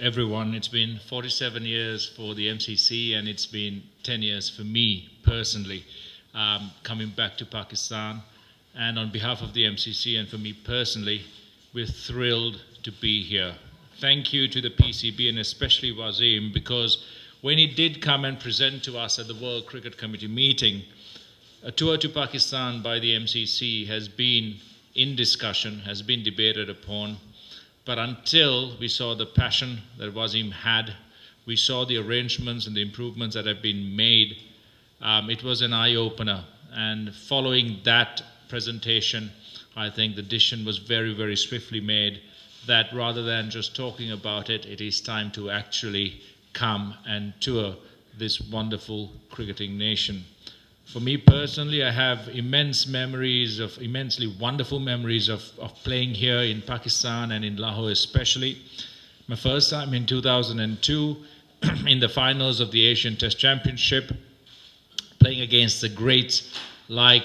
everyone. It's been 47 years for the MCC, and it's been 10 years for me personally, coming back to Pakistan. And on behalf of the MCC and for me personally, we're thrilled to be here. Thank you to the PCB and especially Wasim, because when he did come and present to us at the World Cricket Committee meeting, a tour to Pakistan by the MCC has been in discussion, has been debated upon. But until we saw the passion that Wasim had, we saw the arrangements and the improvements that have been made, it was an eye-opener. And following that presentation, I think the decision was very, very swiftly made that rather than just talking about it, it is time to actually come and tour this wonderful cricketing nation. For me personally, I have immensely wonderful memories of playing here in Pakistan and in Lahore especially. My first time in 2002 in the finals of the Asian Test Championship, playing against the greats like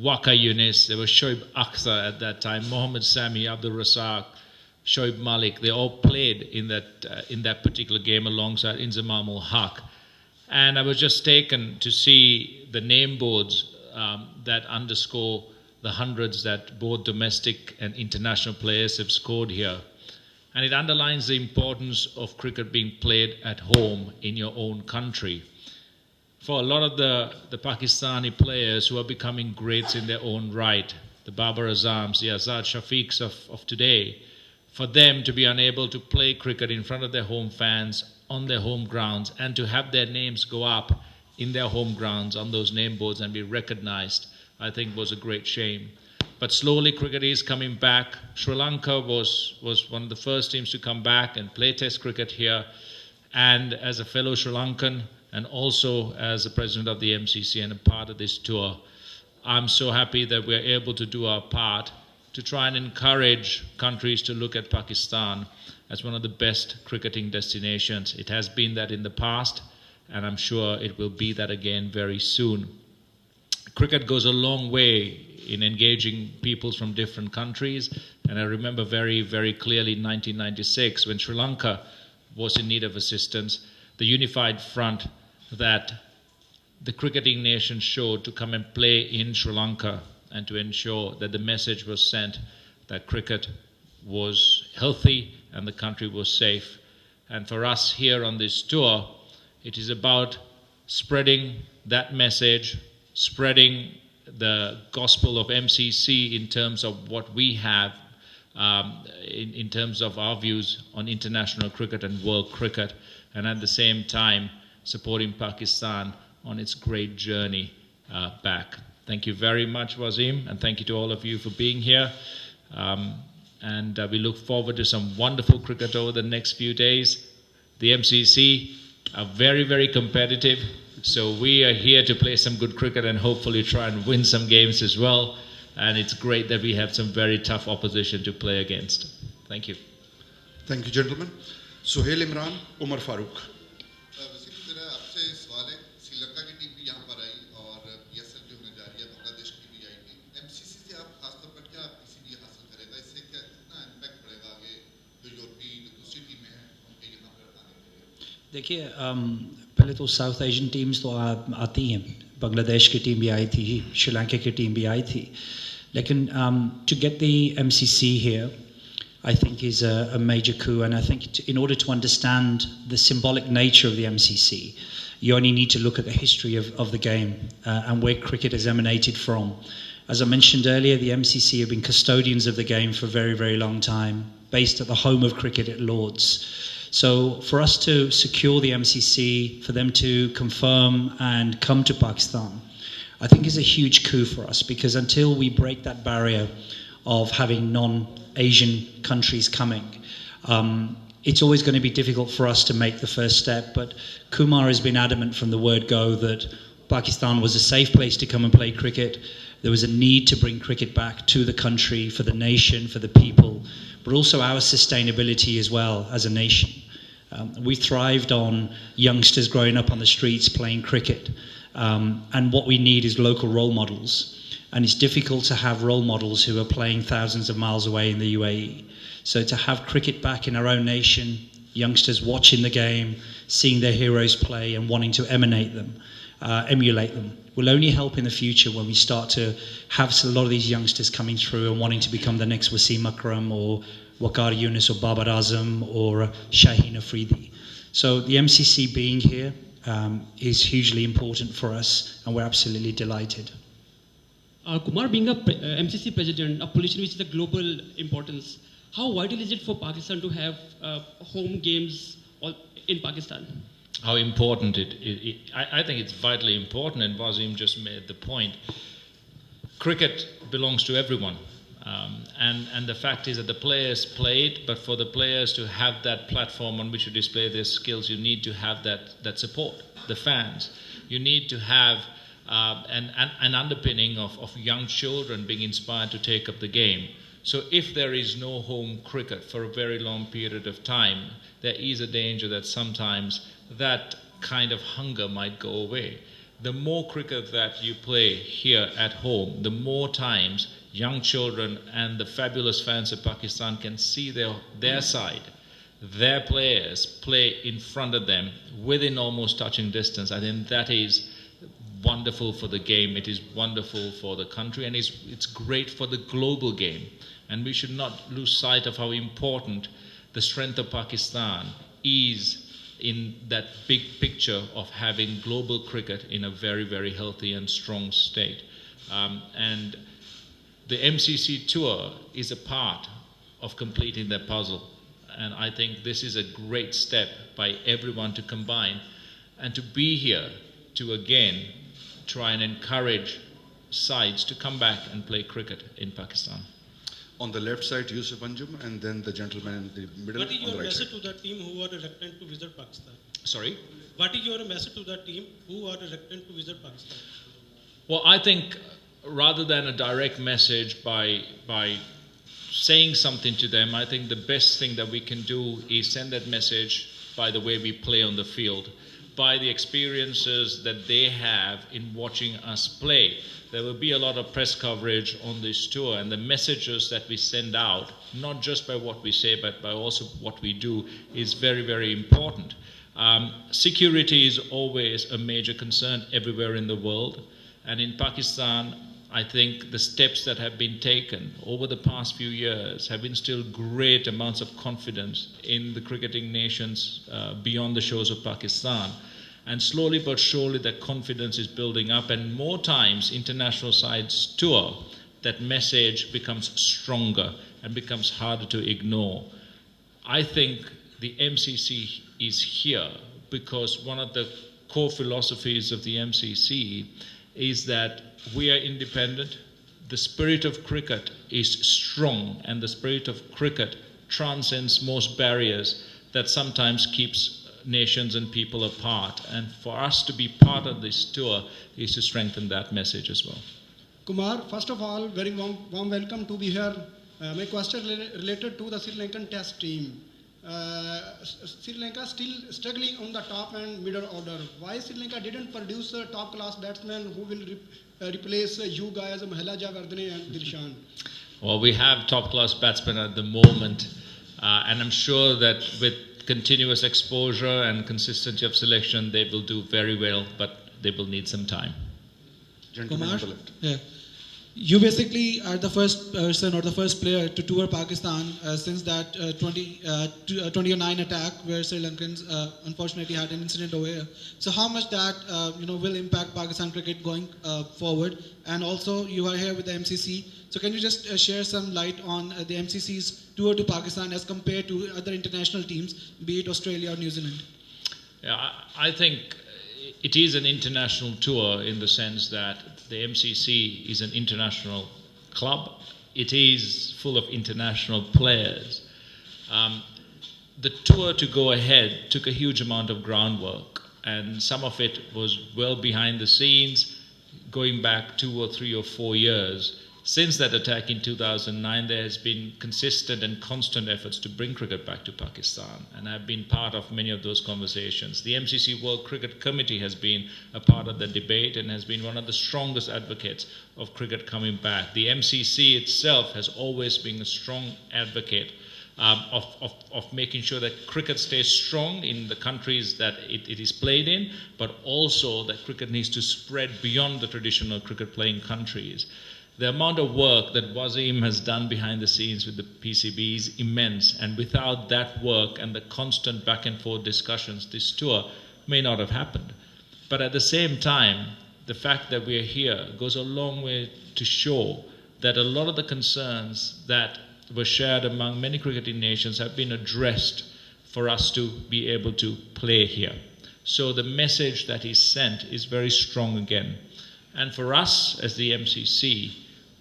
Waka Yunis, there was Shoaib Akhtar at that time, Mohammad Sami, Abdul Razzaq, Shoaib Malik. They all played in that particular game alongside Inzamam ul Haq. And I was just taken to see the name boards that underscore the hundreds that both domestic and international players have scored here. And it underlines the importance of cricket being played at home in your own country. For a lot of the Pakistani players who are becoming greats in their own right, the Babar Azams, the Azad Shafiqs of today, for them to be unable to play cricket in front of their home fans on their home grounds and to have their names go up in their home grounds on those name boards and be recognized, I think was a great shame. But slowly cricket is coming back. Sri Lanka was one of the first teams to come back and play Test cricket here. And as a fellow Sri Lankan and also as the president of the MCC and a part of this tour, I'm so happy that we're able to do our part to try and encourage countries to look at Pakistan as one of the best cricketing destinations. It has been that in the past, and I'm sure it will be that again very soon. Cricket goes a long way in engaging people from different countries, and I remember very, very clearly in 1996 when Sri Lanka was in need of assistance, the unified front that the cricketing nation showed to come and play in Sri Lanka and to ensure that the message was sent that cricket was healthy and the country was safe. And for us here on this tour, it is about spreading that message, spreading the gospel of MCC in terms of what we have, in terms of our views on international cricket and world cricket, and at the same time supporting Pakistan on its great journey back. Thank you very much, Wasim, and thank you to all of you for being here. And we look forward to some wonderful cricket over the next few days. The MCC are very, very competitive, so we are here to play some good cricket and hopefully try and win some games as well. And it's great that we have some very tough opposition to play against. Thank you. Thank you, gentlemen. Suhail Imran, Umar Farooq. देखिए पहले तो south Asian teams तो आती हैं बांग्लादेश की team भी आई थी श्रीलंका की टीम भी आई थी लेकिन to get the MCC here I think is a major coup, and I think in order to understand the symbolic nature of the MCC you only need to look at the history of the game and where cricket has emanated from. As I mentioned earlier, the MCC have been custodians of the game for a very, very long time, based at the home of cricket at Lords. So for us to secure the MCC, for them to confirm and come to Pakistan, I think is a huge coup for us, because until we break that barrier of having non-Asian countries coming, it's always going to be difficult for us to make the first step. But Kumar has been adamant from the word go that Pakistan was a safe place to come and play cricket. There was a need to bring cricket back to the country, for the nation, for the people, but also our sustainability as well as a nation. We thrived on youngsters growing up on the streets playing cricket, and what we need is local role models. And it's difficult to have role models who are playing thousands of miles away in the UAE. So to have cricket back in our own nation, youngsters watching the game, seeing their heroes play and wanting to emulate them. Will only help in the future when we start to have a lot of these youngsters coming through and wanting to become the next Wasim Akram or Waqar Yunus or Babar Azam or Shaheen Afridi. So the MCC being here is hugely important for us, and we're absolutely delighted. Kumar, being a MCC president, a position which is a global importance, how vital is it for Pakistan to have home games in Pakistan? How important I think it's vitally important, and Wasim just made the point. Cricket belongs to everyone. And the fact is that the players play it, but for the players to have that platform on which to display their skills, you need to have that support, the fans. You need to have an underpinning of young children being inspired to take up the game. So if there is no home cricket for a very long period of time, there is a danger that sometimes that kind of hunger might go away. The more cricket that you play here at home, the more times young children and the fabulous fans of Pakistan can see their side, their players play in front of them within almost touching distance. I think that is wonderful for the game, it is wonderful for the country, and it's great for the global game. And we should not lose sight of how important the strength of Pakistan is in that big picture of having global cricket in a very, very healthy and strong state. And the MCC tour is a part of completing that puzzle. And I think this is a great step by everyone to combine and to be here to again try and encourage sides to come back and play cricket in Pakistan. On the left side, Yusuf Anjum, and then the gentleman in the middle. What is on your the right message side. to the team who are reluctant to visit Pakistan? Sorry? What is your message to the team who are reluctant to visit Pakistan? Well, I think rather than a direct message by saying something to them, I think the best thing that we can do is send that message by the way we play on the field, by the experiences that they have in watching us play. There will be a lot of press coverage on this tour, and the messages that we send out, not just by what we say, but by also what we do, is very, very important. Security is always a major concern everywhere in the world, and in Pakistan, I think the steps that have been taken over the past few years have instilled great amounts of confidence in the cricketing nations beyond the shores of Pakistan. And slowly but surely that confidence is building up, and more times international sides tour, that message becomes stronger and becomes harder to ignore. I think the MCC is here because one of the core philosophies of the MCC is that we are independent, the spirit of cricket is strong, and the spirit of cricket transcends most barriers that sometimes keeps nations and people apart. And for us to be part of this tour is to strengthen that message as well. Kumar, first of all, very warm welcome to be here. My question related to the Sri Lankan test team. Sri Lanka still struggling on the top and middle order. Why Sri Lanka didn't produce a top class batsman who will replace you guys, Mahela Javardhane and Dilshan? Well, we have top class batsmen at the moment, and I'm sure that with continuous exposure and consistency of selection, they will do very well, but they will need some time. Gentleman Kumar, on the left. yeah. You basically are the first person or the first player to tour Pakistan since that 2009 attack where Sri Lankans unfortunately had an incident over here. So how much that will impact Pakistan cricket going forward? And also you are here with the MCC. So can you just share some light on the MCC's tour to Pakistan as compared to other international teams, be it Australia or New Zealand? Yeah, I think it is an international tour in the sense that the MCC is an international club. It is full of international players. The tour to go ahead took a huge amount of groundwork, and some of it was well behind the scenes, going back 2 or 3 or 4 years. Since that attack in 2009, there has been consistent and constant efforts to bring cricket back to Pakistan, and I've been part of many of those conversations. The MCC World Cricket Committee has been a part of the debate and has been one of the strongest advocates of cricket coming back. The MCC itself has always been a strong advocate of making sure that cricket stays strong in the countries that it is played in, but also that cricket needs to spread beyond the traditional cricket playing countries. The amount of work that Wasim has done behind the scenes with the PCB is immense, and without that work and the constant back and forth discussions, this tour may not have happened. But at the same time, the fact that we are here goes a long way to show that a lot of the concerns that were shared among many cricketing nations have been addressed for us to be able to play here. So the message that is sent is very strong again. And for us as the MCC,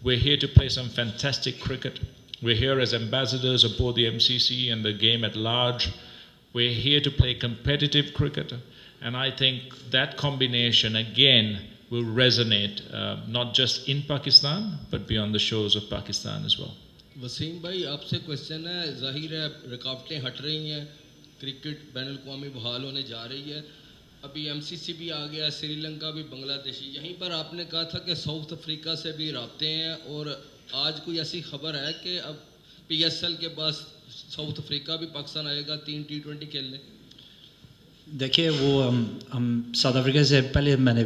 we're here to play some fantastic cricket. We're here as ambassadors aboard the MCC and the game at large. We're here to play competitive cricket. And I think that combination again will resonate not just in Pakistan, but beyond the shores of Pakistan as well. Wasim भाई आपसे question है, जाहिर है रुकावटें हट रही हैं, cricket बैनुल अक़वामी बहाल होने जा रही है, अभी एमसीसी भी आ गया, श्रीलंका भी, बांग्लादेशी, यहीं पर आपने कहा था कि साउथ अफ्रीका से भी राब्ते हैं और आज कोई ऐसी खबर है कि अब पीएसएल के पास साउथ अफ्रीका भी पाकिस्तान आएगा 3 T20 खेलने? देखिए वो हम साउथ अफ्रीका से पहले मैंने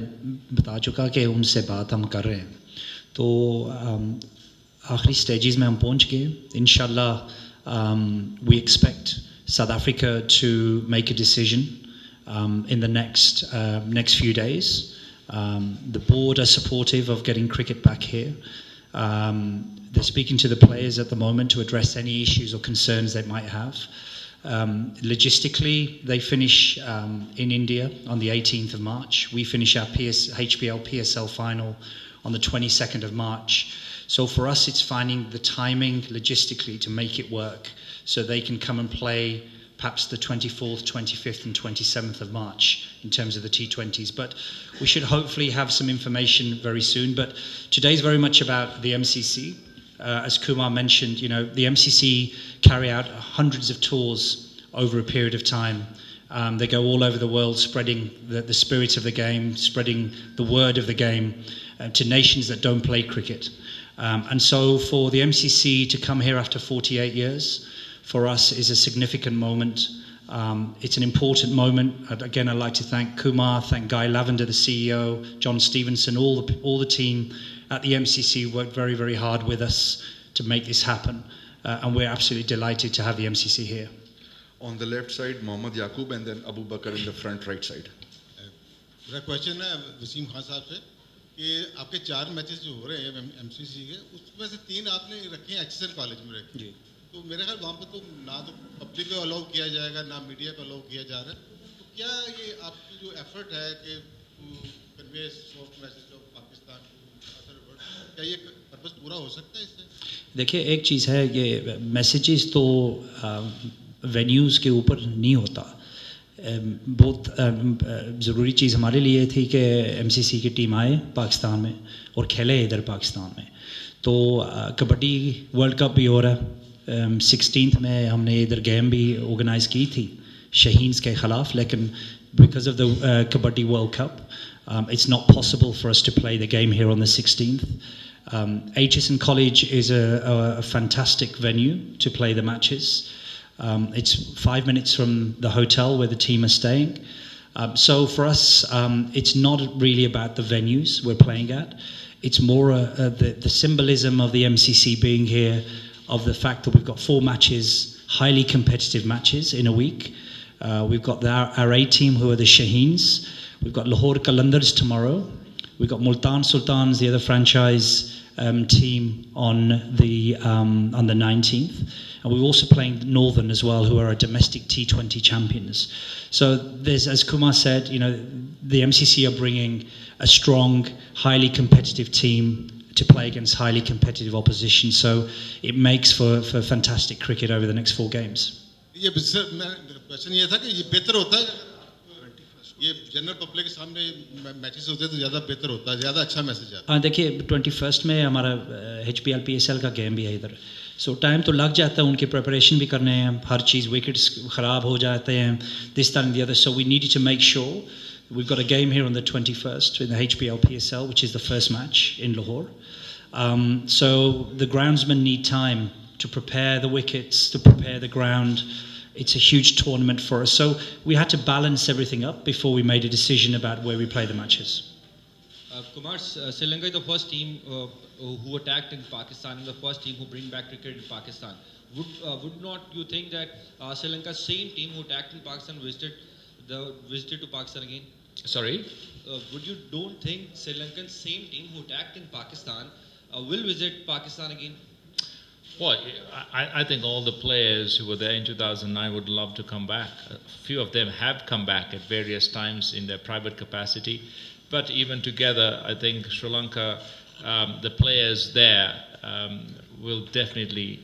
बता चुका कि उनसे बात हम कर रहे हैं, तो आखिरी स्टेजेस में हम पहुंच गए. इंशाल्लाह we expect South Africa to make a decision in the next few days. The board are supportive of getting cricket back here. They're speaking to the players at the moment to address any issues or concerns they might have. Logistically, they finish in India on the 18th of March. We finish our HBL PSL final on the 22nd of March. So for us, it's finding the timing logistically to make it work so they can come and play perhaps the 24th, 25th and 27th of March in terms of the T20s. But we should hopefully have some information very soon. But today's very much about the MCC. As Kumar mentioned, you know, the MCC carry out hundreds of tours over a period of time. They go all over the world spreading the spirit of the game, spreading the word of the game to nations that don't play cricket. And so for the MCC to come here after 48 years, for us is a significant moment. It's an important moment. Again, I'd like to thank Kumar, thank Guy Lavender, the CEO, John Stevenson, all the team at the MCC worked very, very hard with us to make this happen. And we're absolutely delighted to have the MCC here. On the left side, Mohammad Yaqub, and then Abu Bakr in the front right side. मेरा question है वसीम खान साहब से कि आपके 4 matches जो हो रहे हैं एमसीसी के, उसमें से 3 आपने रखे हैं एचएसएल कॉलेज में रखे हैं, तो मेरे ख्याल वहाँ पर तो ना तो पब्लिक को अलाउ किया जाएगा ना मीडिया को अलाउ किया जा रहा है, तो क्या ये आपकी जो एफर्ट है कि convey soft message of Pakistan, क्या ये पर्पस पूरा हो सकता है इससे? देखिए एक चीज़ है, ये मैसेजेस तो वेन्यूज़ के ऊपर नहीं होता. बहुत ज़रूरी चीज़ हमारे लिए थी कि एमसीसी की टीम आए पाकिस्तान में और खेले इधर पाकिस्तान में. तो कबड्डी वर्ल्ड कप भी हो रहा है. 16th में हमने इधर गेम भी ऑर्गेनाइज़ की थी शहीन्स के ख़िलाफ़, लेकिन because of the Kabaddi World Cup, it's not possible for us to play the game here on the 16th. HSN College is a fantastic venue to play the matches. It's 5 minutes from the hotel where the team are staying. So for us, it's not really about the venues we're playing at. It's more the symbolism of the MCC being here, of the fact that we've got 4 matches, highly competitive matches in a week. We've got our A team who are the Shaheens. We've got Lahore Qalandars tomorrow. We've got Multan Sultans, the other franchise team on the 19th. And we're also playing Northern as well, who are a domestic T20 champions. So there's, as Kumar said, you know, the MCC are bringing a strong, highly competitive team to play against highly competitive opposition. So it makes for fantastic cricket over the next 4 games. ये question ये था कि ये बेहतर होता है, ये general public के सामने मैचेस होते हैं तो ज़्यादा बेहतर होता है, ज़्यादा अच्छा मैसेज आता है. देखिए 21st में हमारा HPL PSL का गेम भी है इधर. सो टाइम तो लग जाता है, उनकी प्रिपरेशन भी करने हैं, हर चीज़, विकेट्स ख़राब हो जाते हैं, this that and the other. So we needed to make sure we've got a game here on the 21st in the HPL PSL, which is the first match in Lahore. So the groundsmen need time to prepare the wickets, to prepare the ground. It's a huge tournament for us. So we had to balance everything up before we made a decision about where we play the matches. Kumar, Sri Lanka is the first team who attacked in Pakistan and the first team who bring back cricket in Pakistan. Would not you think that Sri Lanka, same team who attacked in Pakistan, visited to Pakistan again? Sorry? Would you don't think Sri Lankan, same team who attacked in Pakistan, will visit Pakistan again? Well, I think all the players who were there in 2009 would love to come back. A few of them have come back at various times in their private capacity. But even together, I think Sri Lanka, the players there will definitely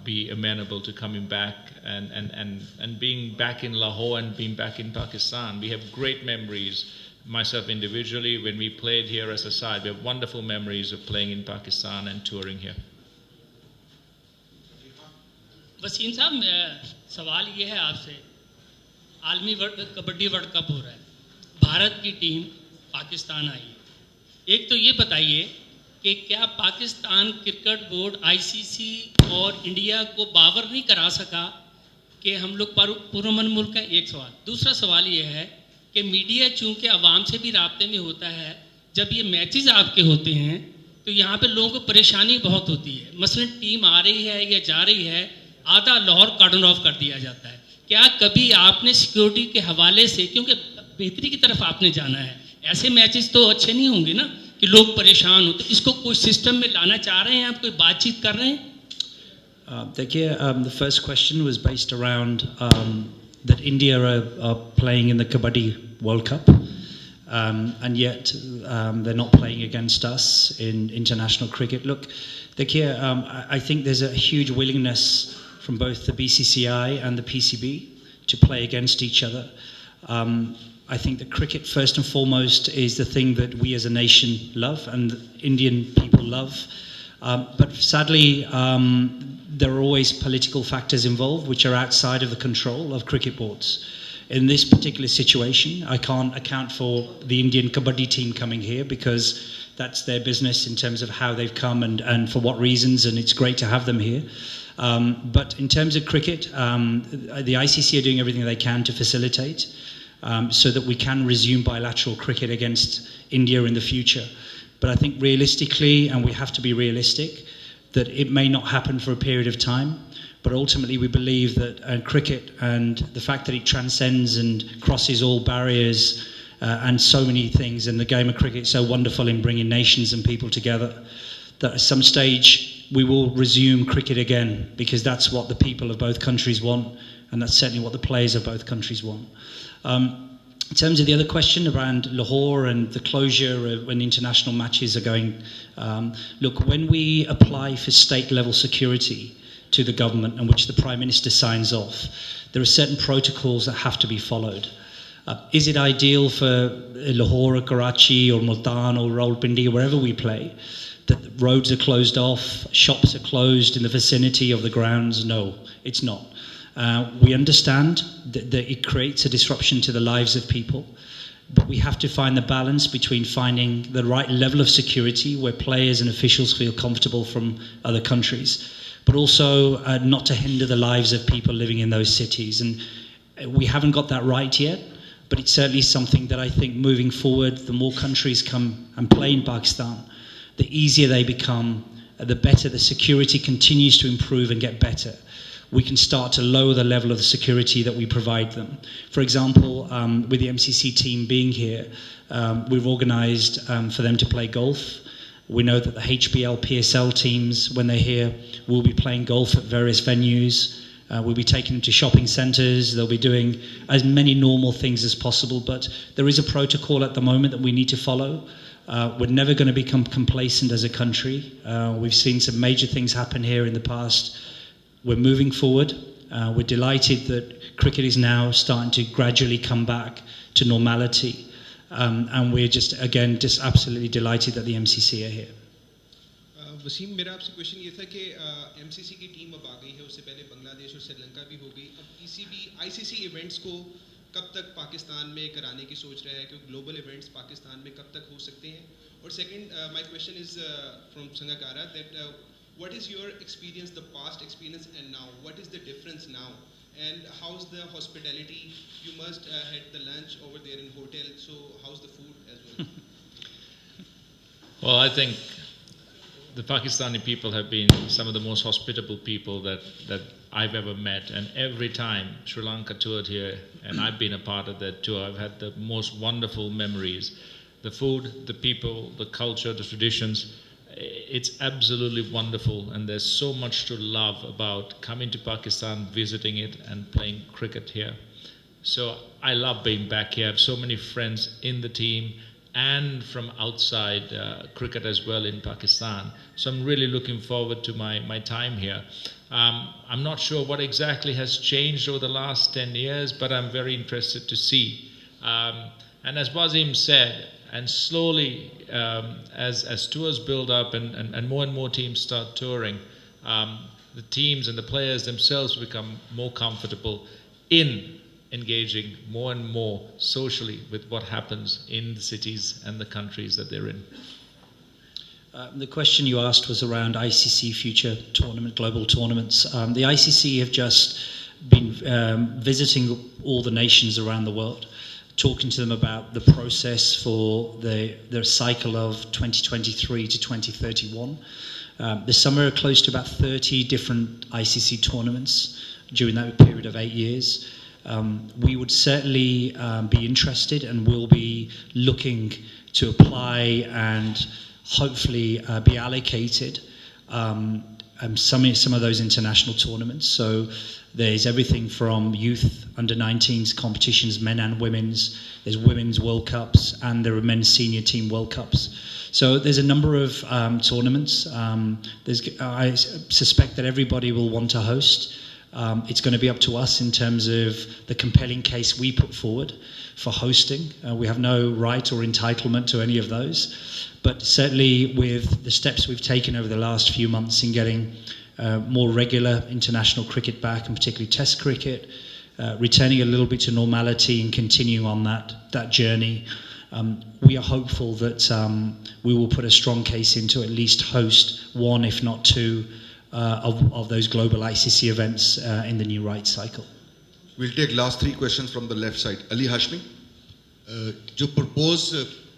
be amenable to coming back and being back in Lahore and being back in Pakistan. We have great memories. Myself individually, when we played here as a side, we have wonderful memories of playing in Pakistan and touring here. Wasim साहब, सवाल ये है आपसे, आलमी kabaddi world cup हो रहा है, भारत की टीम पाकिस्तान आई है, एक तो ये बताइए कि क्या पाकिस्तान क्रिकेट बोर्ड आईसीसी और इंडिया को बावर नहीं करा सका कि हम लोग पुरअमन मुल्क हैं? एक सवाल। दूसरा सवाल ये है कि मीडिया चूँकि आवाम से भी राब्ते में होता है, जब ये मैचेस आपके होते हैं तो यहाँ पे लोगों को परेशानी बहुत होती है। मसलन टीम आ रही है या जा रही है, आधा लाहौर कार्डन ऑफ कर दिया जाता है। क्या कभी आपने सिक्योरिटी के हवाले से, क्योंकि बेहतरी की तरफ आपने जाना है, ऐसे मैचेस तो अच्छे नहीं होंगे ना कि लोग परेशान हो, तो इसको कोई सिस्टम में लाना चाह रहे हैं आप, कोई बातचीत कर रहे हैं? Dekhiye, the first question was based around that India are playing in the Kabaddi World Cup, and yet they're not playing against us in international cricket. Look, Dekhiye, I think there's a huge willingness from both the BCCI and the PCB to play against each other. I think that cricket, first and foremost, is the thing that we as a nation love and Indian people love. But sadly, there are always political factors involved which are outside of the control of cricket boards. In this particular situation, I can't account for the Indian Kabaddi team coming here because that's their business in terms of how they've come and for what reasons, and it's great to have them here. But in terms of cricket, the ICC are doing everything they can to facilitate so that we can resume bilateral cricket against India in the future. But I think realistically, and we have to be realistic, that it may not happen for a period of time, but ultimately we believe that cricket and the fact that it transcends and crosses all barriers and so many things, and the game of cricket is so wonderful in bringing nations and people together, that at some stage we will resume cricket again, because that's what the people of both countries want, and that's certainly what the players of both countries want. In terms of the other question around Lahore and the closure when international matches are going, look, when we apply for state-level security to the government and which the Prime Minister signs off, there are certain protocols that have to be followed. Is it ideal for Lahore or Karachi or Multan or Rawalpindi or wherever we play that roads are closed off, shops are closed in the vicinity of the grounds? No, it's not. We understand that it creates a disruption to the lives of people, but we have to find the balance between finding the right level of security where players and officials feel comfortable from other countries, but also not to hinder the lives of people living in those cities. And we haven't got that right yet, but it's certainly something that I think moving forward, the more countries come and play in Pakistan, the easier they become, the better the security continues to improve and get better. We can start to lower the level of security that we provide them. For example, with the MCC team being here, we've organised for them to play golf. We know that the HBL, PSL teams, when they're here, will be playing golf at various venues. We'll be taking them to shopping centres. They'll be doing as many normal things as possible. But there is a protocol at the moment that we need to follow. We're never going to become complacent as a country. We've seen some major things happen here in the past. We're moving forward. We're delighted that cricket is now starting to gradually come back to normality. And we're just absolutely delighted that the MCC are here. Wasim, मेरा आपसे question ये था कि MCC की team अब आ गई है, उससे पहले बांग्लादेश और श्रीलंका भी हो गई, अब पीसीबी आईसीसी इवेंट्स को कब तक पाकिस्तान में कराने की सोच रहा है, क्योंकि ग्लोबल इवेंट्स पाकिस्तान में कब तक हो सकते हैं? और second, my question is from Sangakkara that what is your experience, the past experience and now? What is the difference now? And how's the hospitality? You must had the lunch over there in hotel, so how's the food as well? Well, I think the Pakistani people have been some of the most hospitable people that I've ever met. And every time Sri Lanka toured here, and I've been a part of that tour, I've had the most wonderful memories. The food, the people, the culture, the traditions, it's absolutely wonderful. And there's so much to love about coming to Pakistan, visiting it, and playing cricket here. So I love being back here. I have so many friends in the team and from outside cricket as well in Pakistan. So I'm really looking forward to my time here. I'm not sure what exactly has changed over the last 10 years, but I'm very interested to see. And as Wasim said, and slowly as tours build up and more teams start touring, the teams and the players themselves become more comfortable in engaging more and more socially with what happens in the cities and the countries that they're in. The question you asked was around ICC future tournament, global tournaments. The ICC have just been visiting all the nations around the world, talking to them about the process for the cycle of 2023 to 2031. This summer, close to about 30 different ICC tournaments during that period of 8 years. We would certainly be interested and will be looking to apply and hopefully be allocated some of those international tournaments. So there's everything from youth under 19s competitions, men and women's. There's women's World Cups and there are men's senior team World Cups. So there's a number of tournaments. I suspect that everybody will want to host. It's going to be up to us in terms of the compelling case we put forward for hosting. We have no right or entitlement to any of those. But certainly with the steps we've taken over the last few months in getting more regular international cricket back, and particularly Test cricket, returning a little bit to normality and continuing on that journey, we are hopeful that we will put a strong case in to at least host one, if not two, of those global ICC events in the new rights cycle. We'll take last three questions from the left side. Ali Hashmi. जो propose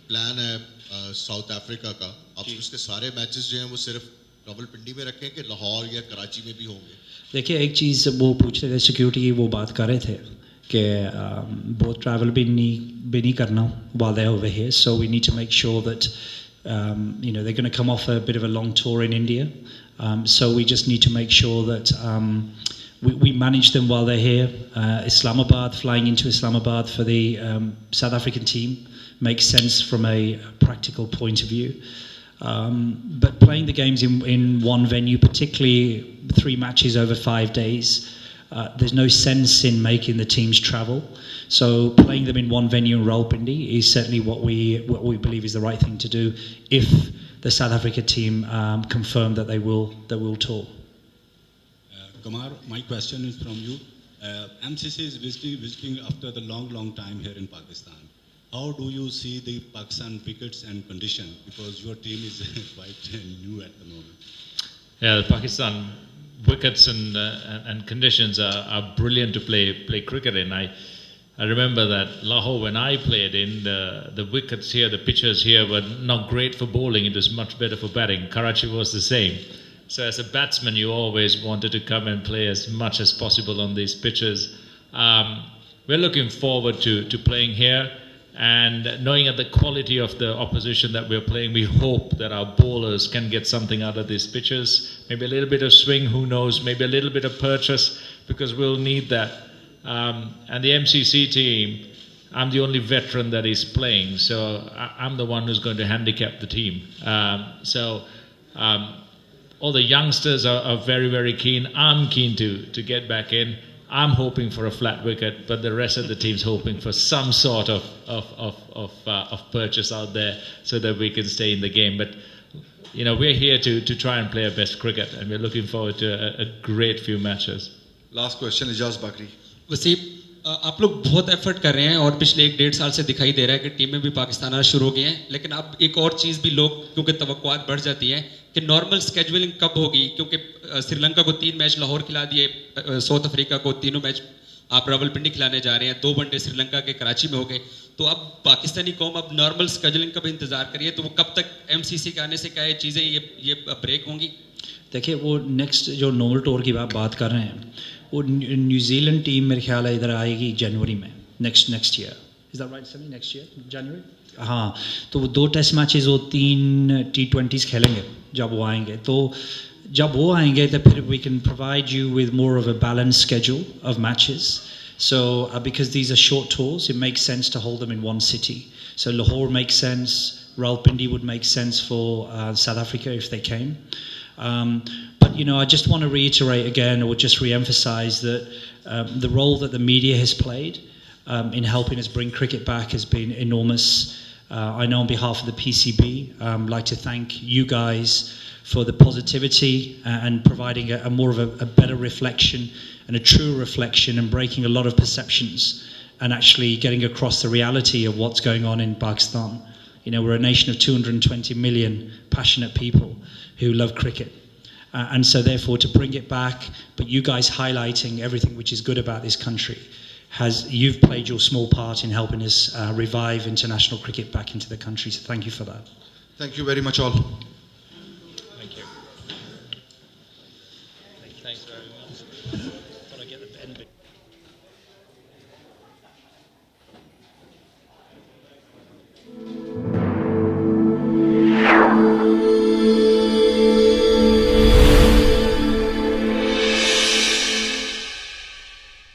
plan है south Africa का, आप उसके सारे matches जो हैं वो सिर्फ रावलपिंडी में रखें कि लाहौर या कराची में भी होंगे? देखिए, एक चीज़ वो पूछ रहे थे, सिक्योरिटी की वो बात कर रहे थे कि बहुत ट्रैवल भी नहीं करना while they're over here, so we need to make sure that they're going to come off a bit of a long tour in India, so we just need to make sure that we manage them while they're here. Islamabad, flying into Islamabad for the South African team makes sense from a practical point of view. But playing the games in one venue, particularly 3 matches over 5 days, there's no sense in making the teams travel. So playing them in one venue in Rawalpindi is certainly what we believe is the right thing to do if the South Africa team confirm that they will tour. Kumar, my question is from you. MCC is visiting after the long time here in Pakistan. How do you see the Pakistan wickets and condition? Because your team is quite new at the moment. Yeah, the Pakistan wickets and conditions are brilliant to play cricket in. I remember that Lahore, when I played in, the wickets here, the pitches here were not great for bowling. It was much better for batting. Karachi was the same. So as a batsman, you always wanted to come and play as much as possible on these pitches. We're looking forward to playing here, and knowing at the quality of the opposition that we're playing, we hope that our bowlers can get something out of these pitches. Maybe a little bit of swing, who knows, maybe a little bit of purchase, because we'll need that. And the MCC team, I'm the only veteran that is playing, so I'm the one who's going to handicap the team. All the youngsters are very, very keen. I'm keen to get back in. I'm hoping for a flat wicket, but the rest of the team's hoping for some sort of purchase out there so that we can stay in the game. But we're here to try and play our best cricket, and we're looking forward to a great few matches. Last question, Ijaz Bakri. Wasim, आप लोग बहुत effort कर रहे हैं और पिछले 1-1.5 साल से दिखाई दे रहा है कि टीमें भी पाकिस्तान आना शुरू हो गई हैं, लेकिन अब एक और चीज़ भी लोग क्योंकि तवक्कुआत बढ़ जाती हैं कि नॉर्मल स्केजुअलिंग कब होगी, क्योंकि श्रीलंका को 3 मैच लाहौर खिला दिए, साउथ अफ्रीका को तीनों मैच आप रावलपिंडी खिलाने जा रहे हैं, 2 वनडे श्रीलंका के कराची में हो गए, तो अब पाकिस्तानी कौम अब नॉर्मल स्केजुअलिंग का भी इंतजार करिए, तो वो कब तक एमसीसी के आने से क्या ये चीज़ें ये ब्रेक होंगी? देखिए वो नेक्स्ट जो नोवल टूर की बात कर रहे हैं, वो न्यूजीलैंड टीम मेरे ख्याल है इधर आएगी जनवरी में, next year. Is that right Sunny? Next year January? हाँ, तो वो 2 टेस्ट मैचेस और 3 T20s खेलेंगे जब वो आएंगे। तो जब वो आएंगे तो फिर we can provide you with more of a balance schedule of matches. So because these are short tours, it makes sense to hold them in one city. So Lahore makes sense, Rawalpindi would make sense for South Africa if they came. But you know, I just want to reiterate again, or just re-emphasize that the role that the media has played in helping us bring cricket back has been enormous. I know on behalf of the PCB, I'd like to thank you guys for the positivity and providing a more of a better reflection and a true reflection and breaking a lot of perceptions and actually getting across the reality of what's going on in Pakistan. You know, we're a nation of 220 million passionate people who love cricket. And so therefore to bring it back, but you guys highlighting everything which is good about this country, you've played your small part in helping us revive international cricket back into the country. So thank you for that. Thank you very much all. Thank you. Thanks very much. Thought I'd get the pen bit. Thank you.